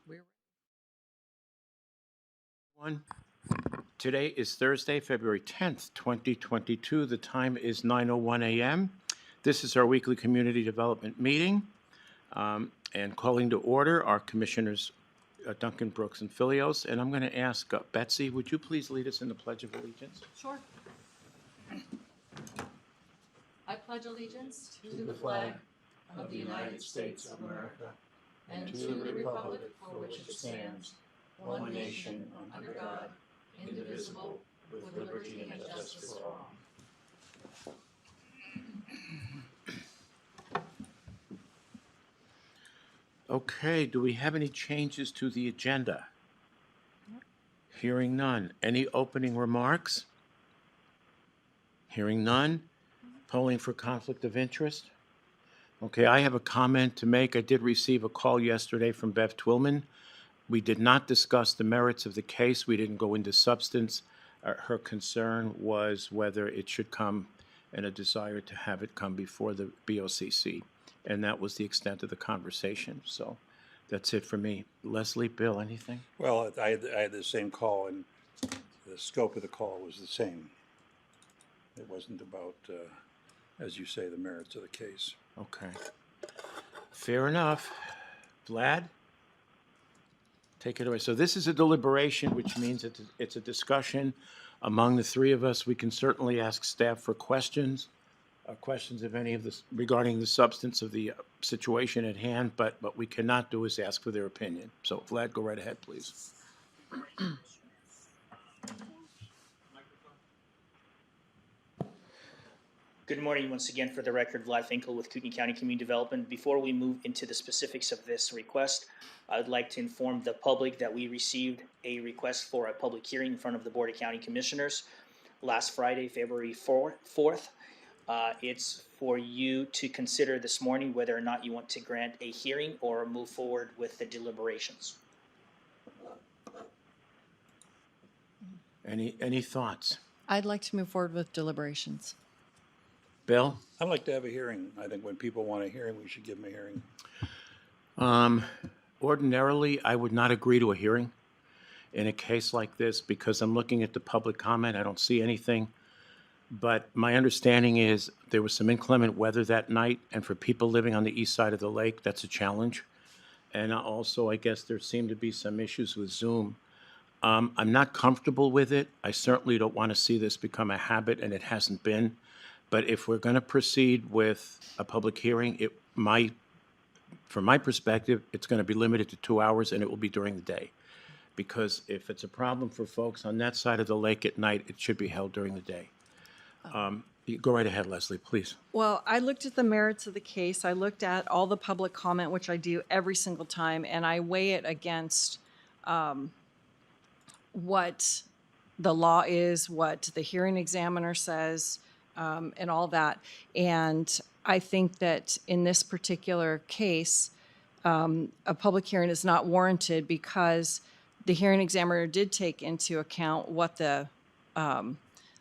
We're One. Today is Thursday, February 10th, 2022. The time is 9:01 a.m. This is our weekly community development meeting. And calling to order our commissioners, Duncan, Brooks, and Filios. And I'm going to ask Betsy, would you please lead us in the Pledge of Allegiance? sure. I pledge allegiance to the flag of the United States of America and to the republic for which it stands, one nation under God, indivisible, with liberty and justice for all. Okay, do we have any changes to the agenda? Hearing none. Any opening remarks? Hearing none. Polling for conflict of interest? Okay, I have a comment to make. I did receive a call yesterday from Bev Twillman. We did not discuss the merits of the case. We didn't go into substance. Her concern was whether it should come and a desire to have it come before the BOCC. And that was the extent of the conversation. So that's it for me. Leslie, Bill, anything? Well, I had the same call, and the scope of the call was the same. It wasn't about, as you say, the merits of the case. Okay. Fair enough. Vlad? Take it away. So this is a deliberation, which means it's a discussion among the three of us. We can certainly ask staff for questions, questions of any of this regarding the substance of the situation at hand, but what we cannot do is ask for their opinion. So Vlad, go right ahead, please. Good morning once again. For the record, Vlad Finkel with Kootenai County Community Development. Before we move into the specifics of this request, I'd like to inform the public that we received a request for a public hearing in front of the Board of County Commissioners last Friday, February 4th. It's for you to consider this morning whether or not you want to grant a hearing or move forward with the deliberations. Any thoughts? I'd like to move forward with deliberations. Bill? I'd like to have a hearing. I think when people want a hearing, we should give them a hearing. Ordinarily, I would not agree to a hearing in a case like this because I'm looking at the public comment. I don't see anything. But my understanding is there was some inclement weather that night, and for people living on the east side of the lake, that's a challenge. And also, I guess there seemed to be some issues with Zoom. I'm not comfortable with it. I certainly don't want to see this become a habit, and it hasn't been. But if we're going to proceed with a public hearing, from my perspective, it's going to be limited to 2 hours, and it will be during the day. Because if it's a problem for folks on that side of the lake at night, it should be held during the day. Go right ahead, Leslie, please. Well, I looked at the merits of the case. I looked at all the public comment, which I do every single time, and I weigh it against what the law is, what the hearing examiner says, and all that. And I think that in this particular case, a public hearing is not warranted because the hearing examiner did take into account what the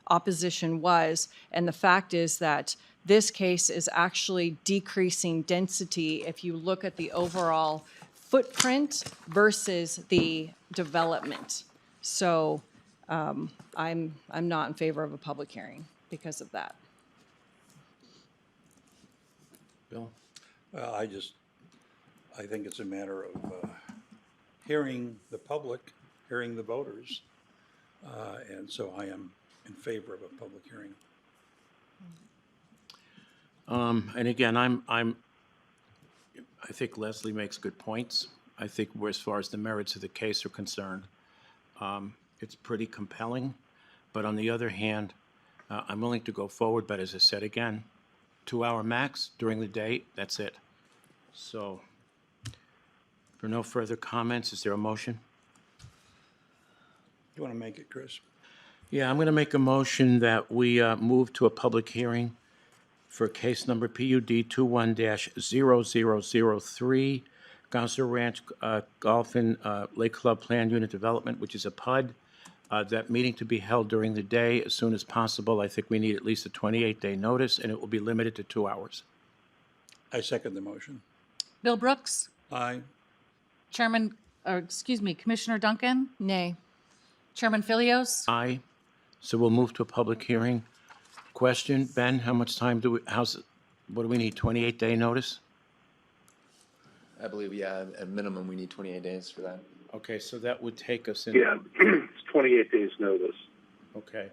opposition was. And the fact is that this case is actually decreasing density if you look at the overall footprint versus the development. So I'm not in favor of a public hearing because of that. Bill? Well, I think it's a matter of hearing the public, hearing the voters. And so I am in favor of a public hearing. And again, I think Leslie makes good points. I think as far as the merits of the case are concerned, it's pretty compelling. But on the other hand, I'm willing to go forward. But as I said again, 2 hour max during the day, that's it. So for no further comments, is there a motion? You want to make it, Chris? Yeah, I'm going to make a motion that we move to a public hearing for case number PUD 21-0003, Gosser Ranch Golf and Lake Club Plan Unit Development, which is a PUD. That meeting to be held during the day as soon as possible. I think we need at least a 28-day notice, and it will be limited to 2 hours. I second the motion. Bill Brooks, Aye. Chairman Commissioner Duncan, Nay. Chairman Philios. Aye. So we'll move to a public hearing. Question, Ben, how much time what do we need, 28-day notice? I believe, yeah, at minimum, we need 28 days for that. Okay, so that would take us in. Yeah, it's 28 days notice. Okay.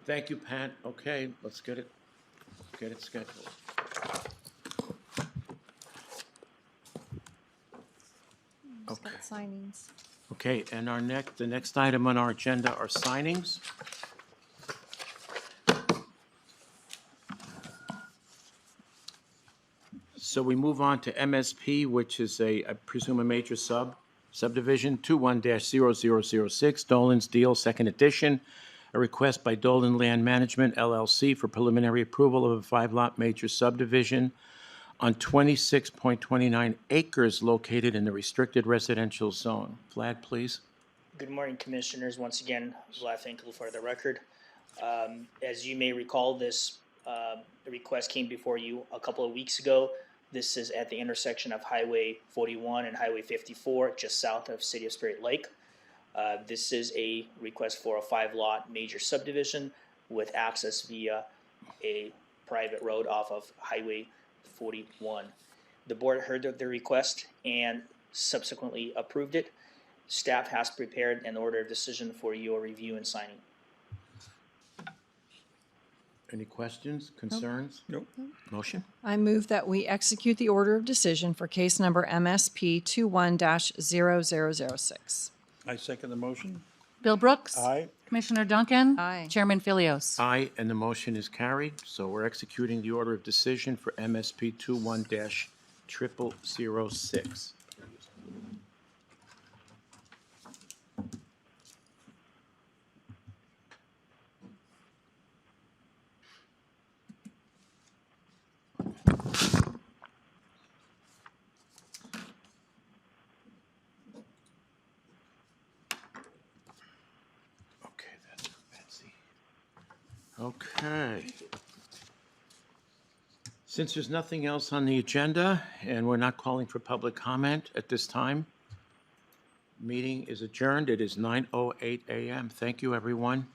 Thank you, Pat. Okay, let's get it scheduled. Okay. Signings. Okay, and the next item on our agenda are signings. So we move on to MSP, which is I presume a major subdivision, 21-0006, Dolan's Deal, second edition. A request by Dolan Land Management LLC for preliminary approval of a 5-lot major subdivision on 26.29 acres located in the restricted residential zone. Vlad, please. Good morning, Commissioners. Once again, Vlad Finkel for the record. As you may recall, this request came before you a couple of weeks ago. This is at the intersection of Highway 41 and Highway 54, just south of City of Spirit Lake. This is a request for a 5-lot major subdivision with access via a private road off of Highway 41. The board heard of the request and subsequently approved it. Staff has prepared an order of decision for your review and signing. Any questions, concerns? Nope. Motion? I move that we execute the order of decision for case number MSP 21-0006. I second the motion. Bill Brooks. Aye. Commissioner Duncan. Aye. Chairman Philios. Aye, and the motion is carried. So we're executing the order of decision for MSP 21-0006. Okay, that's for Betsy. Okay. Since there's nothing else on the agenda and we're not calling for public comment at this time, meeting is adjourned. It is 9:08 a.m. Thank you, everyone.